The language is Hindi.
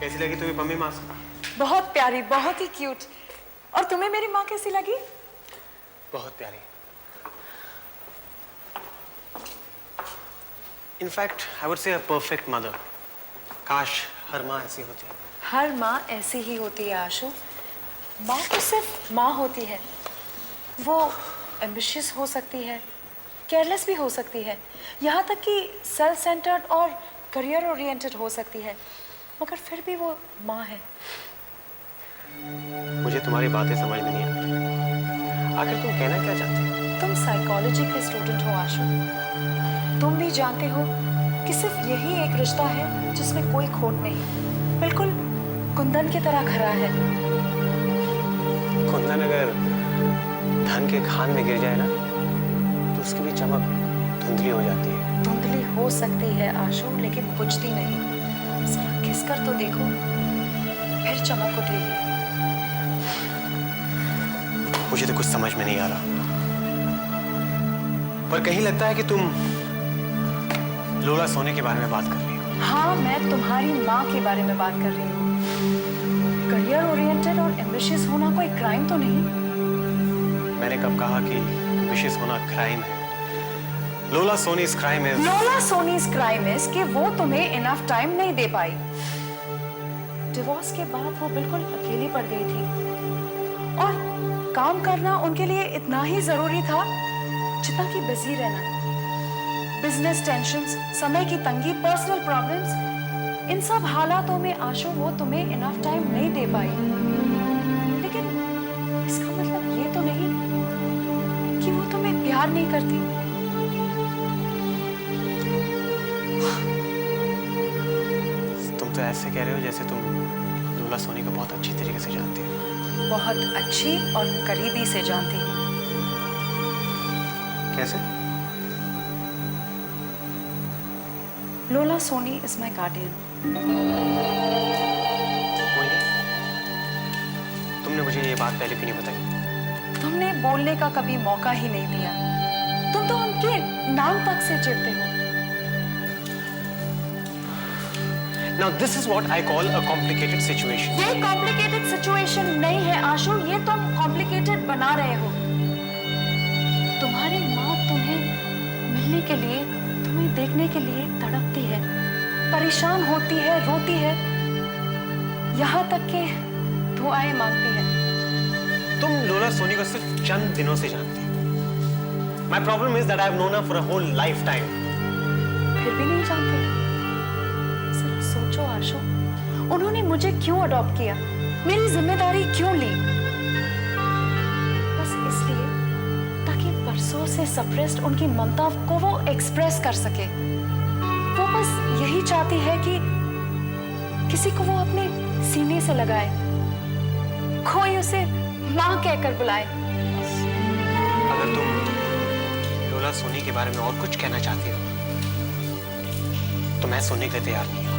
कैसी लगी तुम्हें पम्मी मास्क? बहुत प्यारी, बहुत ही क्यूट। और तुम्हें मेरी माँ कैसी लगी? बहुत प्यारी। In fact I would say a perfect mother. काश हर माँ ऐसी होती। हर माँ ऐसी ही होती है आशु। माँ तो सिर्फ माँ होती है। वो एम्बिशियस हो सकती है, केयरलेस भी हो सकती है, यहाँ तक कि सेल्फ सेंटर्ड और करियर ओरिएंटेड हो सकती है, मगर फिर भी वो माँ है। मुझे तुम्हारी बातें समझ में नहीं आती। आखिर तुम कहना क्या चाहती हो? तुम साइकोलॉजी के स्टूडेंट हो आशु। तुम भी जानते हो कि सिर्फ यही एक रिश्ता है जिसमें कोई खोट नहीं, बिल्कुल कुंदन की तरह खरा है। कुंदन अगर धन के खान में गिर जाए ना तो उसकी भी चमक धुंधली हो जाती है। धुंधली हो सकती है आशु, लेकिन बुझती नहीं। जरा घिस कर तो देखो, फिर चमक उठेगी। मुझे तो कुछ समझ में नहीं आ रहा, पर कहीं लगता है कि तुम लोला सोनी के बारे में बात कर रही हो। हाँ, मैं तुम्हारी माँ के बारे में बात कर रही हूँ। करियर ओरिएंटेड और एम्बिशियस होना कोई क्राइम तो नहीं? मैंने कब कहा कि एम्बिशियस होना क्राइम है? लोला सोनी's crime is... लोला सोनी's crime is कि वो तुम्हें इनफ टाइम नहीं दे पाई। डिवोर्स के बाद वो बिल्कुल अकेली पड़ गई थी और काम करना उनके लिए इतना ही जरूरी था जितना कि बिजी रहना। बिजनेस टेंशन्स, समय की तंगी, पर्सनल प्रॉब्लम्स, इन सब हालातों में आशु वो तुम्हें इनफ टाइम नहीं दे पाई। लेकिन इसका मतलब ये तो नहीं कि वो तुम्हें प्यार नहीं करती। तुम तो ऐसे कह रहे हो जैसे तुम लोला सोनी को बहुत अच्छी तरीके से जानती हो। बहुत अच्छी और करीबी से जानती हूँ। कैसे? लोला सोनी इज माई गार्डियन। तुमने मुझे ये बात पहले क्यों नहीं बताई? तुमने बोलने का कभी मौका ही नहीं दिया। तुम तो उनके नाम तक से चिढ़ते हो। Now this is what I call a complicated situation. ये कॉम्प्लिकेटेड सिचुएशन नहीं है आशु, ये तुम कॉम्प्लिकेटेड बना रहे हो। तुम्हारी माँ तुम्हें मिलने के लिए, तुम्हें देखने के लिए तड़पती है, परेशान होती है, रोती है, यहाँ तक कि दुआएं मांगती है। तुम लोला सोनी को सिर्फ चंद दिनों से जानती हो। My problem is that I have known her for a whole lifetime. फिर भी नहीं जानते? जरा सोचो आशु, उन्होंने मुझे क्यों अडॉप्ट किया, मेरी जिम्मेदारी क्यों ली? बस इसलिए ताकि बरसों से सप्रेस्ड उनकी ममता को वो एक्सप्रेस कर सके। वो बस यही चाहती है कि किसी को वो अपने सीने से लगाए, कोई उसे माँ कहकर बुलाए। अगर तुम लोला सोनी के बारे में और कुछ कहना चाहती हो तो मैं सुनने के लिए तैयार नहीं हूँ।